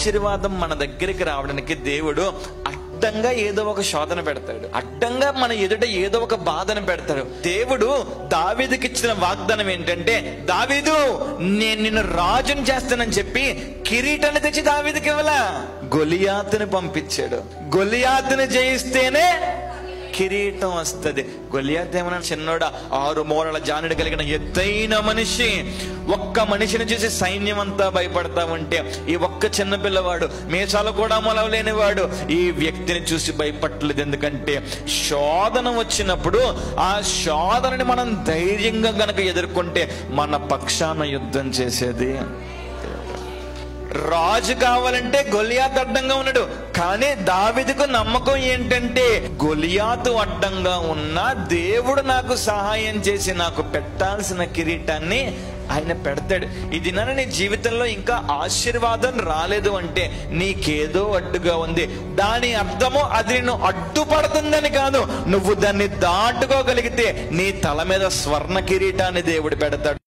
ఆశీర్వాదం మన దగ్గరికి రావడానికి దేవుడు అడ్డంగా ఏదో ఒక శోధన పెడతాడు, అడ్డంగా మన ఎదుట ఏదో ఒక బాధను పెడతాడు. దేవుడు దావీదుకి ఇచ్చిన వాగ్దానం ఏంటంటే, దావీదు నేను నిన్ను రాజుని చేస్తానని చెప్పి కిరీటాన్ని తెచ్చి దావీదుకి ఇవ్వలా, గొలియాతుని పంపించాడు. గొలియాతుని జయిస్తేనే కిరీటం వస్తుంది. గొలియాత్ ఏమన్నా చిన్నోడా, 6 మూరల జానుడు కలిగిన ఎత్తైన మనిషి. ఒక్క మనిషిని చూసి సైన్యం అంతా భయపడతా ఉంటే, ఈ ఒక్క చిన్న పిల్లవాడు, మీసాలు కూడా మొలవలేనివాడు ఈ వ్యక్తిని చూసి భయపడలేదు. ఎందుకంటే శోధన వచ్చినప్పుడు ఆ శోధనని మనం ధైర్యంగా గనక ఎదుర్కొంటే మన పక్షాన యుద్ధం చేసేది. రాజు కావాలంటే గొలియాతు అడ్డంగా ఉన్నాడు, కానీ దావీదుకు నమ్మకం ఏంటంటే, గొలియాతు అడ్డంగా ఉన్నా దేవుడు నాకు సహాయం చేసి నాకు పెట్టాల్సిన కిరీటాన్ని ఆయన పెడతాడు. ఇది నీ జీవితంలో ఇంకా ఆశీర్వాదం రాలేదు అంటే నీకేదో అడ్డుగా ఉంది. దాని అర్థము అది నిన్ను అడ్డుపడుతుందని కాదు, నువ్వు దాన్ని దాటుకోగలిగితే నీ తల మీద స్వర్ణ కిరీటాన్ని దేవుడు పెడతాడు.